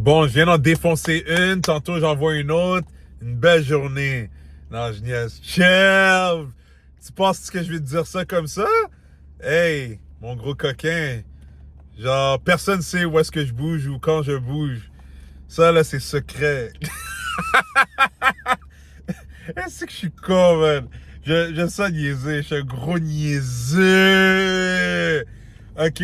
Bon, je viens d'en défoncer une. Tantôt, j'en vois une autre. Une belle journée. Non, je niaise. Chill! Tu penses que je vais te dire ça comme ça? Hey, mon gros coquin. Genre, personne sait où est-ce que je bouge ou quand je bouge. Ça, là, c'est secret. Est-ce que je suis con, man? Je sens niaiser. Je suis un gros niaiseux. OK.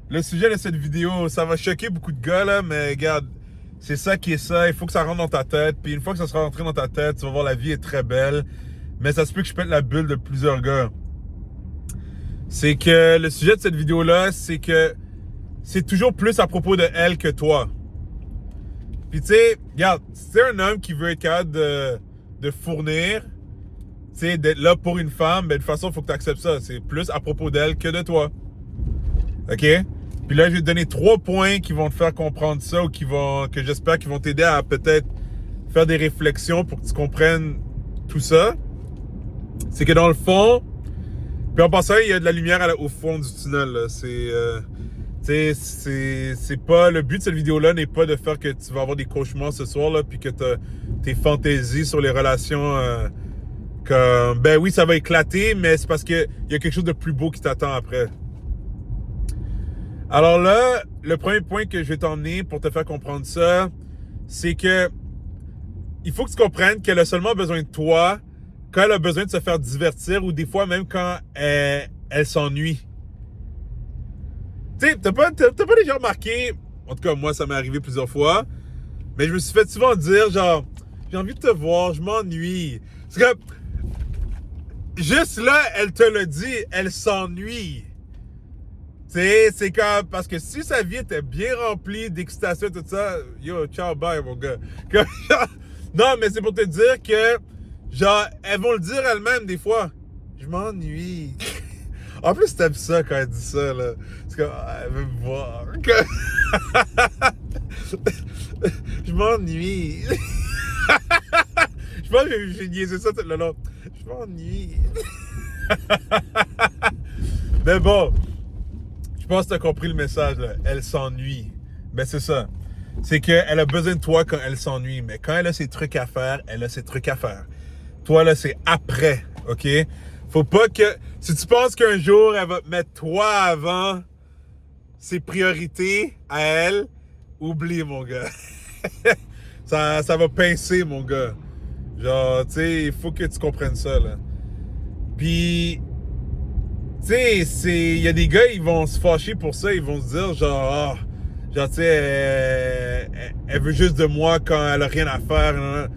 Le sujet de cette vidéo, ça va choquer beaucoup de gars, là, mais regarde, c'est ça qui est ça. Il faut que ça rentre dans ta tête. Puis une fois que ça sera rentré dans ta tête, tu vas voir, la vie est très belle. Mais ça se peut que je pète la bulle de plusieurs gars. C'est que le sujet de cette vidéo-là, c'est que c'est toujours plus à propos de elle que toi. Puis tu sais, regarde, si t'es un homme qui veut être capable de fournir, tu sais, d'être là pour une femme, ben de toute façon, il faut que tu acceptes ça. C'est plus à propos d'elle que de toi. OK? Puis là, je vais te donner 3 points qui vont te faire comprendre ça ou que j'espère qu'ils vont t'aider à peut-être faire des réflexions pour que tu comprennes tout ça. C'est que dans le fond, puis en passant, il y a de la lumière au fond du tunnel, là. C'est pas, le but de cette vidéo-là n'est pas de faire que tu vas avoir des cauchemars ce soir, là, puis que tes fantaisies sur les relations, comme, ben oui, ça va éclater, mais c'est parce qu'il y a quelque chose de plus beau qui t'attend après. Alors là, le premier point que je vais t'emmener pour te faire comprendre ça, c'est que il faut que tu comprennes qu'elle a seulement besoin de toi quand elle a besoin de se faire divertir ou des fois même quand elle s'ennuie. Tu sais, t'as pas déjà remarqué, en tout cas moi ça m'est arrivé plusieurs fois, mais je me suis fait souvent dire genre, j'ai envie de te voir, je m'ennuie. C'est que, juste là, elle te le dit, elle s'ennuie. Tu sais, c'est comme, parce que si sa vie était bien remplie d'excitation et tout ça, yo, ciao, bye, mon gars. Non, mais c'est pour te dire que, genre, elles vont le dire elles-mêmes des fois. Je m'ennuie. En plus, t'aimes ça quand elle dit ça, là. C'est comme, elle veut me voir. Je m'ennuie. Je pense que j'ai niaisé ça tout le long. Je m'ennuie. Mais bon. Je pense que tu as compris le message, là. Elle s'ennuie. Ben, c'est ça. C'est qu'elle a besoin de toi quand elle s'ennuie. Mais quand elle a ses trucs à faire, elle a ses trucs à faire. Toi, là, c'est après. OK? Faut pas que... Si tu penses qu'un jour, elle va te mettre toi avant ses priorités à elle, oublie, mon gars. ça va pincer, mon gars. Genre, tu sais, il faut que tu comprennes ça, là. Puis... Tu sais, il y a des gars, ils vont se fâcher pour ça, ils vont se dire genre, genre tu sais, elle veut juste de moi quand elle a rien à faire.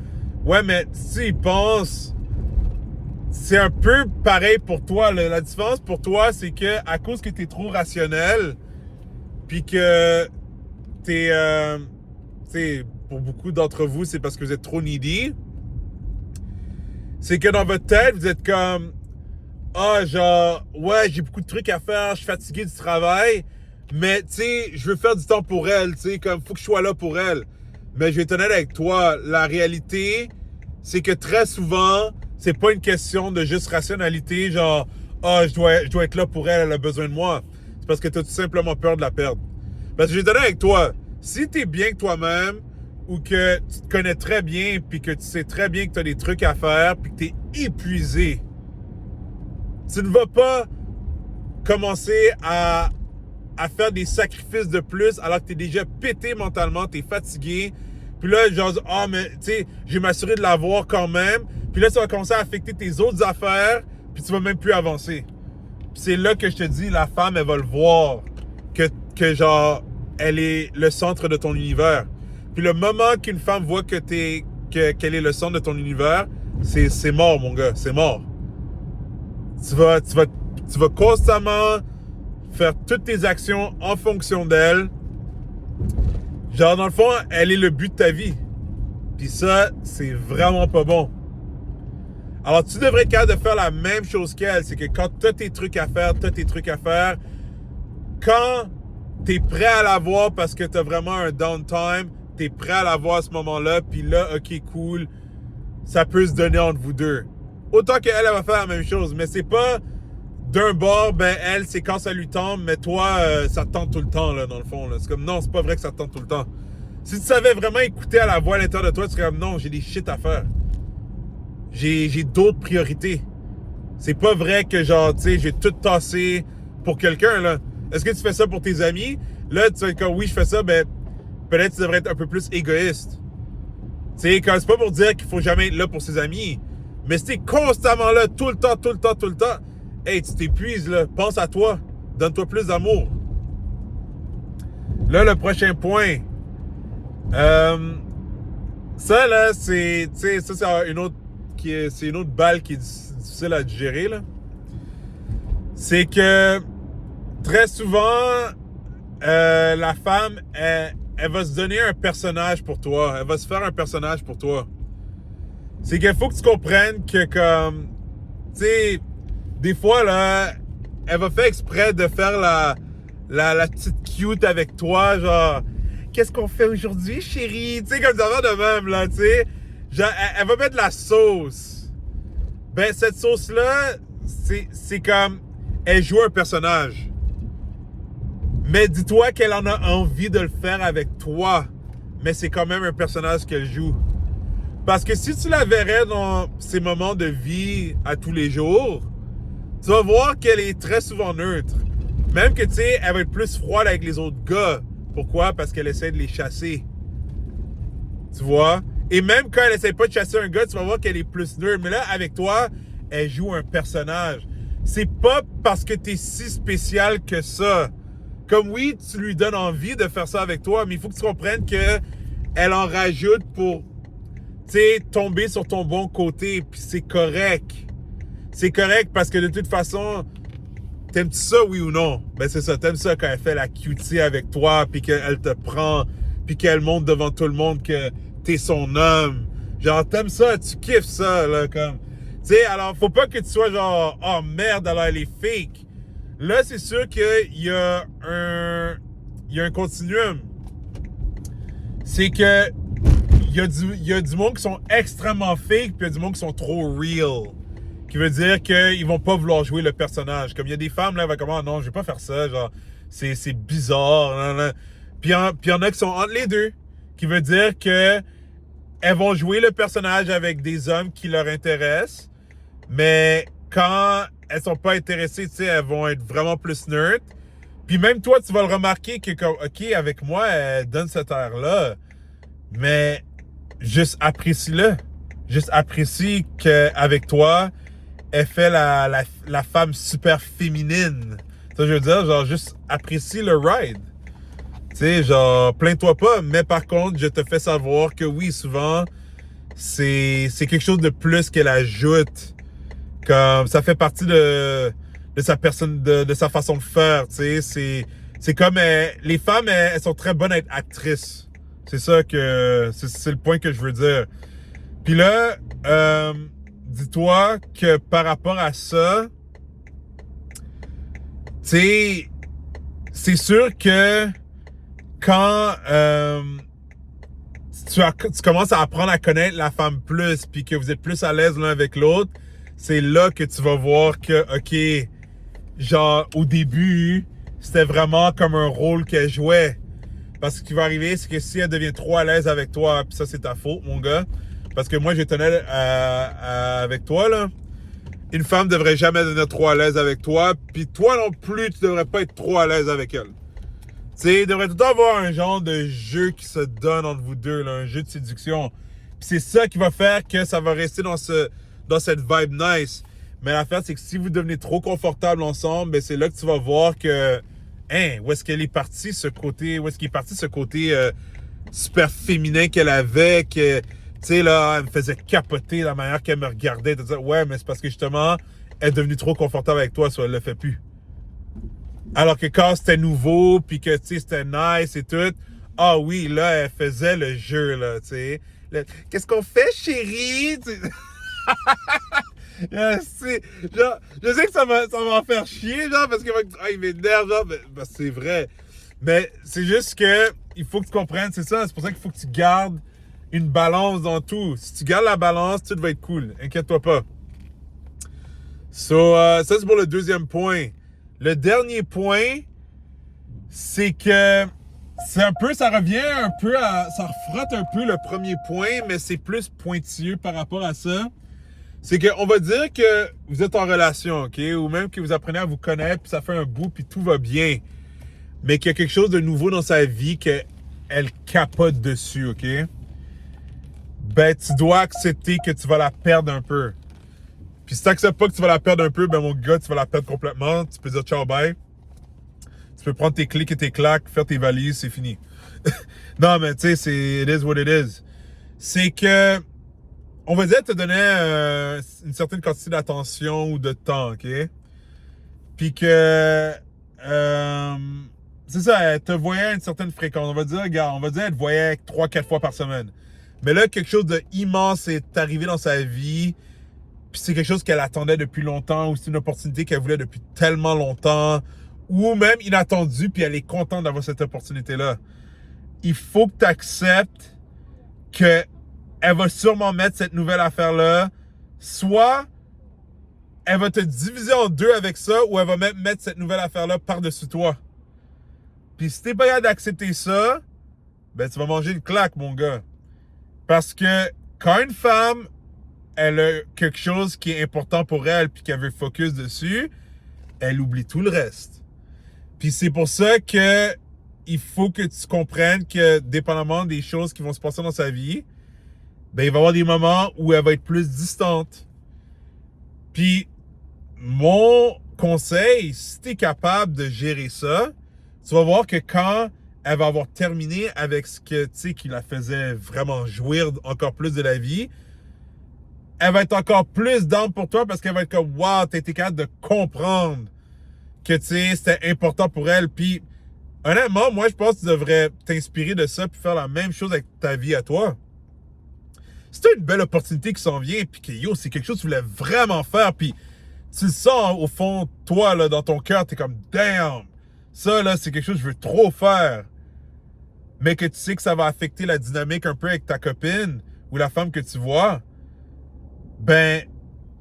Ouais, mais si ils pensent, c'est un peu pareil pour toi. Là. La différence pour toi, c'est que à cause que t'es trop rationnel, puis que t'es, tu sais, pour beaucoup d'entre vous, c'est parce que vous êtes trop needy. C'est que dans votre tête, vous êtes comme, genre, ouais, j'ai beaucoup de trucs à faire, je suis fatigué du travail, mais, tu sais, je veux faire du temps pour elle, tu sais, comme, faut que je sois là pour elle. Mais je vais être honnête avec toi, la réalité, c'est que très souvent, c'est pas une question de juste rationalité, genre, je dois être là pour elle, elle a besoin de moi. C'est parce que t'as tout simplement peur de la perdre. Parce que je vais être honnête avec toi, si t'es bien que toi-même, ou que tu te connais très bien, puis que tu sais très bien que t'as des trucs à faire, puis que t'es épuisé, tu ne vas pas commencer à faire des sacrifices de plus alors que tu es déjà pété mentalement, tu es fatigué. Puis là, genre, mais tu sais, je vais m'assurer de l'avoir quand même. Puis là, ça va commencer à affecter tes autres affaires, puis tu vas même plus avancer. Puis c'est là que je te dis, la femme, elle va le voir, que genre, elle est le centre de ton univers. Puis le moment qu'une femme voit qu'elle est le centre de ton univers, c'est mort, mon gars, c'est mort. Tu vas constamment faire toutes tes actions en fonction d'elle. Genre, dans le fond, elle est le but de ta vie. Puis ça, c'est vraiment pas bon. Alors, tu devrais être capable de faire la même chose qu'elle. C'est que quand tu as tes trucs à faire, Quand tu es prêt à l'avoir parce que tu as vraiment un downtime, tu es prêt à l'avoir à ce moment-là, puis là, OK, cool, ça peut se donner entre vous deux. Autant qu'elle, elle va faire la même chose, mais c'est pas d'un bord, ben elle, c'est quand ça lui tente, mais toi, ça te tente tout le temps, là, dans le fond. Là. C'est comme, non, c'est pas vrai que ça te tente tout le temps. Si tu savais vraiment écouter à la voix à l'intérieur de toi, tu serais comme non, j'ai des shit à faire. J'ai d'autres priorités. C'est pas vrai que genre, tu sais, j'ai tout tassé pour quelqu'un, là. Est-ce que tu fais ça pour tes amis? Là, tu sais, quand oui, je fais ça, ben, peut-être que tu devrais être un peu plus égoïste. Tu sais, quand c'est pas pour dire qu'il faut jamais être là pour ses amis. Mais si t'es constamment là, tout le temps, hey, tu t'épuises, là. Pense à toi. Donne-toi plus d'amour. Là, le prochain point. Ça, là, c'est, tu sais, ça, c'est une autre, c'est une autre balle qui est difficile à digérer, là. C'est que, très souvent, la femme, elle va se donner un personnage pour toi. Elle va se faire un personnage pour toi. C'est qu'il faut que tu comprennes que, comme, tu sais, des fois, là, elle va faire exprès de faire la petite cute avec toi, genre, qu'est-ce qu'on fait aujourd'hui, chérie? Tu sais, comme ça va de même, là, tu sais. Genre, elle va mettre la sauce. Ben, cette sauce-là, c'est comme, elle joue un personnage. Mais dis-toi qu'elle en a envie de le faire avec toi. Mais c'est quand même un personnage qu'elle joue. Parce que si tu la verrais dans ses moments de vie à tous les jours, tu vas voir qu'elle est très souvent neutre. Même que, tu sais, elle va être plus froide avec les autres gars. Pourquoi? Parce qu'elle essaie de les chasser. Tu vois? Et même quand elle essaie pas de chasser un gars, tu vas voir qu'elle est plus neutre. Mais là, avec toi, elle joue un personnage. C'est pas parce que t'es si spécial que ça. Comme oui, tu lui donnes envie de faire ça avec toi, mais il faut que tu comprennes que elle en rajoute pour, tu sais, tomber sur ton bon côté, puis c'est correct. C'est correct parce que de toute façon, t'aimes-tu ça, oui ou non? Ben c'est ça, t'aimes ça quand elle fait la cutie avec toi, puis qu'elle te prend, puis qu'elle montre devant tout le monde que t'es son homme. Genre, t'aimes ça, tu kiffes ça, là, comme... Tu sais, alors, faut pas que tu sois genre, oh merde, alors elle est fake. Là, c'est sûr qu'il y a un continuum. C'est que il y a du monde qui sont extrêmement fake, puis il y a du monde qui sont trop real. Qui veut dire qu'ils vont pas vouloir jouer le personnage. Comme il y a des femmes, là, elles vont comme, ah non, je vais pas faire ça, genre, c'est bizarre. Nan, nan. Puis il y en a qui sont entre les deux. Qui veut dire que elles vont jouer le personnage avec des hommes qui leur intéressent, mais quand elles sont pas intéressées, tu sais, elles vont être vraiment plus neutres. Puis même toi, tu vas le remarquer que, comme, OK, avec moi, elle donne cette air-là, mais juste apprécie-le. Juste apprécie qu'avec toi, elle fait la femme super féminine. Ça, je veux dire, genre, juste apprécie le ride. Tu sais, genre, plains-toi pas, mais par contre, je te fais savoir que oui, souvent, c'est quelque chose de plus qu'elle ajoute. Comme ça fait partie de sa personne, de sa façon de faire, tu sais. C'est comme les femmes, elles sont très bonnes à être actrices. C'est ça que c'est le point que je veux dire. Puis là, dis-toi que par rapport à ça, tu sais, c'est sûr que quand tu commences à apprendre à connaître la femme plus, puis que vous êtes plus à l'aise l'un avec l'autre, c'est là que tu vas voir que, OK, genre, au début, c'était vraiment comme un rôle qu'elle jouait. Parce que ce qui va arriver, c'est que si elle devient trop à l'aise avec toi, puis ça, c'est ta faute, mon gars. Parce que moi, j'étais honnête avec toi, là. Une femme devrait jamais devenir trop à l'aise avec toi, puis toi non plus, tu devrais pas être trop à l'aise avec elle. Tu sais, il devrait tout le temps avoir un genre de jeu qui se donne entre vous deux, là, un jeu de séduction. Puis c'est ça qui va faire que ça va rester dans cette vibe nice. Mais l'affaire, c'est que si vous devenez trop confortable ensemble, ben c'est là que tu vas voir que, hein, où est-ce qu'elle est partie, ce côté, où est-ce qu'il est parti ce côté super féminin qu'elle avait, que, tu sais, là, elle me faisait capoter la manière qu'elle me regardait, de dire, ouais, mais c'est parce que justement, elle est devenue trop confortable avec toi, soit elle le fait plus. Alors que quand c'était nouveau, puis que, tu sais, c'était nice et tout, ah oui, là, elle faisait le jeu, là, tu sais. Qu'est-ce qu'on fait, chérie? Genre, je sais que ça va en faire chier, genre, parce qu'il m'énerve, genre, ben, c'est vrai. Mais c'est juste que, il faut que tu comprennes, c'est ça, c'est pour ça qu'il faut que tu gardes une balance dans tout. Si tu gardes la balance, tout va être cool, inquiète-toi pas. Ça, c'est pour le deuxième point. Le dernier point, c'est que c'est un peu, ça revient un peu à, ça frotte un peu le premier point, mais c'est plus pointilleux par rapport à ça. C'est qu'on va dire que vous êtes en relation, OK? Ou même que vous apprenez à vous connaître, puis ça fait un bout, puis tout va bien. Mais qu'il y a quelque chose de nouveau dans sa vie qu'elle capote dessus, OK? Ben, tu dois accepter que tu vas la perdre un peu. Puis si tu n'acceptes pas que tu vas la perdre un peu, ben mon gars, tu vas la perdre complètement. Tu peux dire ciao, bye. Tu peux prendre tes clics et tes claques, faire tes valises, c'est fini. Non, mais tu sais, c'est it is what it is. C'est que, on va dire, te donner une certaine quantité d'attention ou de temps, OK? Puis que, c'est ça, elle te voyait à une certaine fréquence. On va dire, regarde, elle te voyait 3-4 fois par semaine. Mais là, quelque chose d'immense est arrivé dans sa vie. Puis c'est quelque chose qu'elle attendait depuis longtemps, ou c'est une opportunité qu'elle voulait depuis tellement longtemps, ou même inattendue, puis elle est contente d'avoir cette opportunité-là. Il faut que tu acceptes qu'elle va sûrement mettre cette nouvelle affaire-là, soit elle va te diviser en deux avec ça, ou elle va même mettre cette nouvelle affaire-là par-dessus toi. Puis si t'es pas capable d'accepter ça, ben tu vas manger une claque, mon gars. Parce que quand une femme, elle a quelque chose qui est important pour elle puis qu'elle veut focus dessus, elle oublie tout le reste. Puis c'est pour ça que il faut que tu comprennes que dépendamment des choses qui vont se passer dans sa vie, ben il va y avoir des moments où elle va être plus distante. Puis mon conseil, si tu es capable de gérer ça, tu vas voir que quand elle va avoir terminé avec ce que tu sais qui la faisait vraiment jouir encore plus de la vie, elle va être encore plus down pour toi parce qu'elle va être comme wow, t'as été capable de comprendre que tu sais, c'était important pour elle. Puis honnêtement, moi je pense que tu devrais t'inspirer de ça puis faire la même chose avec ta vie à toi. Si t'as une belle opportunité qui s'en vient puis que yo, c'est quelque chose que tu voulais vraiment faire puis tu le sens au fond de toi là, dans ton cœur, t'es comme damn, ça là c'est quelque chose que je veux trop faire. Mais que tu sais que ça va affecter la dynamique un peu avec ta copine ou la femme que tu vois. Ben,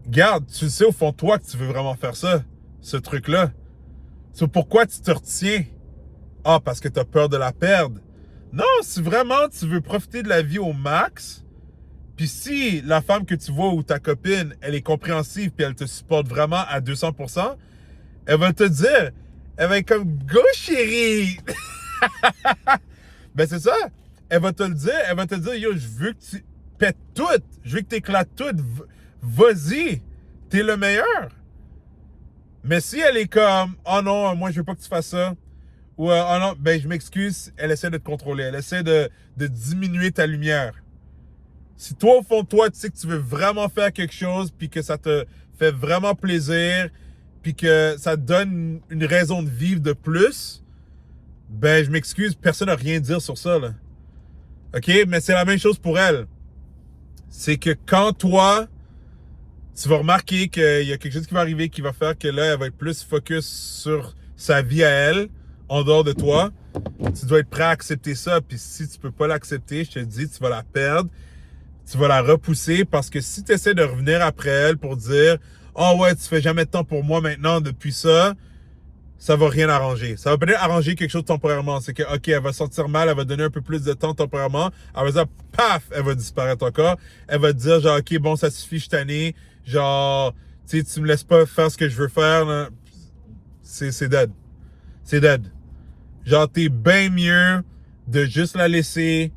garde, tu sais au fond de toi que tu veux vraiment faire ça, ce truc-là. C'est pourquoi tu te retiens. Ah, parce que tu as peur de la perdre. Non, si vraiment tu veux profiter de la vie au max, puis si la femme que tu vois ou ta copine, elle est compréhensive puis elle te supporte vraiment à 200%, elle va te dire, elle va être comme, go chérie! Ben c'est ça, elle va te le dire, elle va te dire, yo, je veux que tu pètes tout, je veux que tu éclates tout, vas-y, t'es le meilleur. Mais si elle est comme, oh non, moi je veux pas que tu fasses ça, ou oh non, ben je m'excuse, elle essaie de te contrôler, elle essaie de diminuer ta lumière. Si toi, au fond de toi, tu sais que tu veux vraiment faire quelque chose, puis que ça te fait vraiment plaisir, puis que ça te donne une raison de vivre de plus, ben je m'excuse, personne n'a rien à dire sur ça, là. OK? Mais c'est la même chose pour elle. C'est que quand toi, tu vas remarquer qu'il y a quelque chose qui va arriver qui va faire que là, elle va être plus focus sur sa vie à elle, en dehors de toi. Tu dois être prêt à accepter ça. Puis si tu peux pas l'accepter, je te dis, tu vas la perdre. Tu vas la repousser parce que si tu essaies de revenir après elle pour dire « Oh ouais, tu fais jamais de temps pour moi maintenant depuis ça », ça va rien arranger. Ça va peut-être arranger quelque chose temporairement. C'est que, OK, elle va sentir mal, elle va donner un peu plus de temps temporairement. Elle va dire, paf, elle va disparaître encore. Elle va te dire, genre, OK, bon, ça suffit, je suis tanné. Genre, tu sais, tu me laisses pas faire ce que je veux faire. Là. C'est dead. C'est dead. Genre, t'es bien mieux de juste la laisser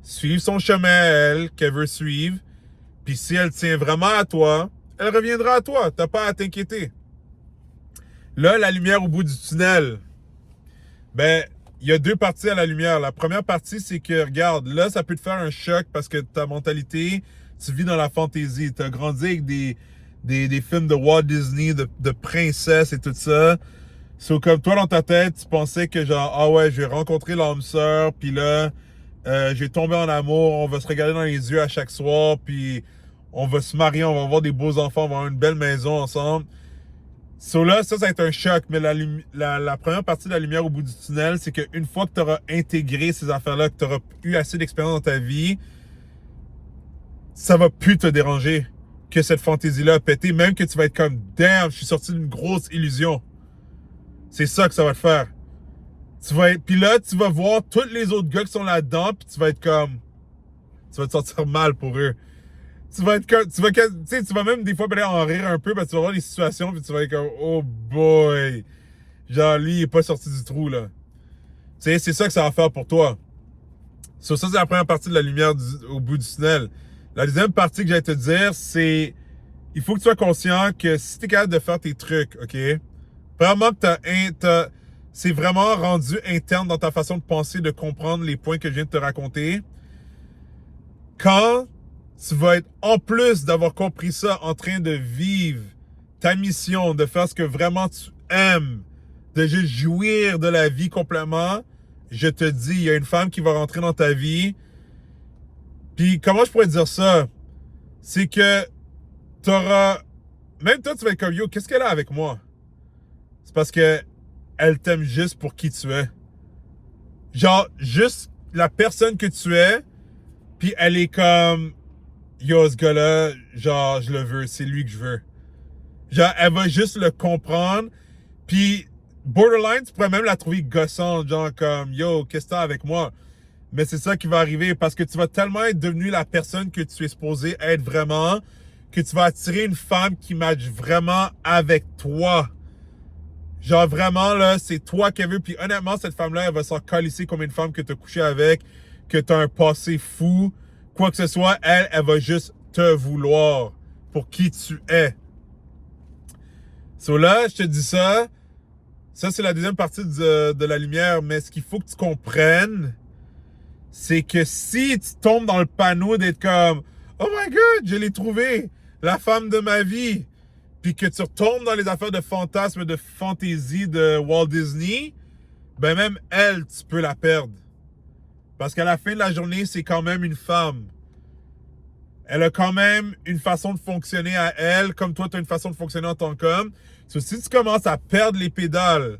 suivre son chemin à elle, qu'elle veut suivre. Puis si elle tient vraiment à toi, elle reviendra à toi. T'as pas à t'inquiéter. Là, la lumière au bout du tunnel. Ben, il y a deux parties à la lumière. La première partie, c'est que, regarde, là, ça peut te faire un choc parce que ta mentalité, tu vis dans la fantaisie. Tu as grandi avec des films de Walt Disney, de princesses et tout ça. So, comme toi, dans ta tête, tu pensais que genre, ah ouais, je vais rencontrer l'âme sœur, puis là, je vais tomber en amour, on va se regarder dans les yeux à chaque soir, puis on va se marier, on va avoir des beaux enfants, on va avoir une belle maison ensemble. So là, ça va être un choc, mais la première partie de la lumière au bout du tunnel, c'est qu'une fois que tu auras intégré ces affaires-là, que tu auras eu assez d'expérience dans ta vie, ça va plus te déranger que cette fantaisie-là a pété, même que tu vas être comme, damn, je suis sorti d'une grosse illusion. C'est ça que ça va te faire. Puis là, tu vas voir tous les autres gars qui sont là-dedans, puis tu vas être comme... Tu vas te sentir mal pour eux. Tu vas être comme... Tu vas même des fois peut-être en rire un peu, parce que tu vas voir des situations, puis tu vas être comme, oh boy. Genre, lui, il est pas sorti du trou, là. Tu sais, c'est ça que ça va faire pour toi. Ça, c'est la première partie de la lumière au bout du tunnel. La deuxième partie que j'allais te dire, c'est... Il faut que tu sois conscient que si tu es capable de faire tes trucs, OK? Vraiment que c'est vraiment rendu interne dans ta façon de penser, de comprendre les points que je viens de te raconter. Quand tu vas être, en plus d'avoir compris ça, en train de vivre ta mission, de faire ce que vraiment tu aimes, de juste jouir de la vie complètement, je te dis, il y a une femme qui va rentrer dans ta vie. Puis comment je pourrais dire ça? C'est que t'auras... Même toi, tu vas être comme, yo, qu'est-ce qu'elle a avec moi? C'est parce que elle t'aime juste pour qui tu es. Genre, juste la personne que tu es, puis elle est comme, yo, ce gars-là, genre, je le veux, c'est lui que je veux. Genre, elle va juste le comprendre, puis borderline, tu pourrais même la trouver gossante, genre comme, yo, qu'est-ce que t'as avec moi? Mais c'est ça qui va arriver, parce que tu vas tellement être devenu la personne que tu es supposé être vraiment, que tu vas attirer une femme qui matche vraiment avec toi. Genre vraiment, là, c'est toi qu'elle veut. Puis honnêtement, cette femme-là, elle va s'en calisser comme une femme que tu as couché avec, que tu as un passé fou. Quoi que ce soit, elle va juste te vouloir pour qui tu es. So là, je te dis ça. Ça, c'est la deuxième partie de la lumière. Mais ce qu'il faut que tu comprennes, c'est que si tu tombes dans le panneau d'être comme « Oh my God, je l'ai trouvé, la femme de ma vie », puis que tu retombes dans les affaires de fantasmes, de fantaisie de Walt Disney, ben même elle, tu peux la perdre. Parce qu'à la fin de la journée, c'est quand même une femme. Elle a quand même une façon de fonctionner à elle, comme toi, tu as une façon de fonctionner en tant qu'homme. So, si tu commences à perdre les pédales,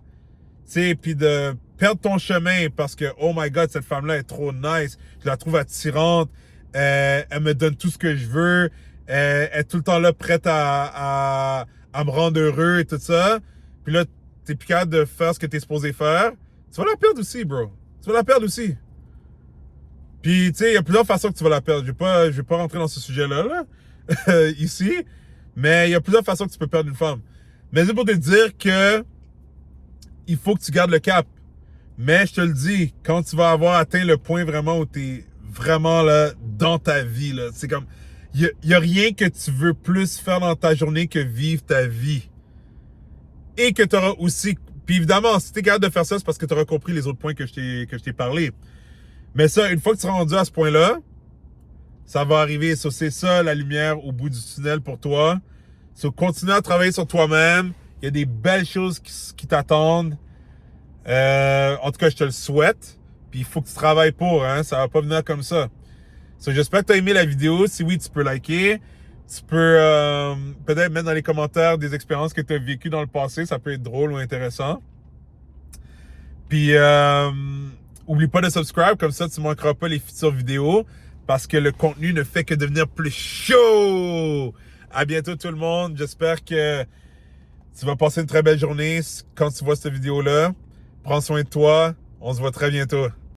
tu sais, puis de perdre ton chemin parce que, oh my God, cette femme-là est trop nice, je la trouve attirante, elle me donne tout ce que je veux, elle est tout le temps là prête à me rendre heureux et tout ça. Puis là, t'es plus capable de faire ce que t'es supposé faire. Tu vas la perdre aussi, bro. Tu vas la perdre aussi. Puis, tu sais, il y a plusieurs façons que tu vas la perdre. Je vais pas rentrer dans ce sujet-là, là, ici. Mais il y a plusieurs façons que tu peux perdre une femme. Mais c'est pour te dire que il faut que tu gardes le cap. Mais je te le dis, quand tu vas avoir atteint le point vraiment où t'es vraiment là, dans ta vie, là, c'est comme... Il y a rien que tu veux plus faire dans ta journée que vivre ta vie. Et que tu auras aussi... Puis évidemment, si tu es capable de faire ça, c'est parce que tu auras compris les autres points que je t'ai parlé. Mais ça, une fois que tu seras rendu à ce point-là, ça va arriver. So, c'est ça, la lumière au bout du tunnel pour toi. So, continue à travailler sur toi-même. Il y a des belles choses qui t'attendent. En tout cas, je te le souhaite. Puis il faut que tu travailles pour, hein. Ça va pas venir comme ça. So, j'espère que tu as aimé la vidéo. Si oui, tu peux liker. Tu peux peut-être mettre dans les commentaires des expériences que tu as vécues dans le passé. Ça peut être drôle ou intéressant. Puis, oublie pas de subscribe. Comme ça, tu ne manqueras pas les futures vidéos. Parce que le contenu ne fait que devenir plus chaud. À bientôt tout le monde. J'espère que tu vas passer une très belle journée quand tu vois cette vidéo-là. Prends soin de toi. On se voit très bientôt.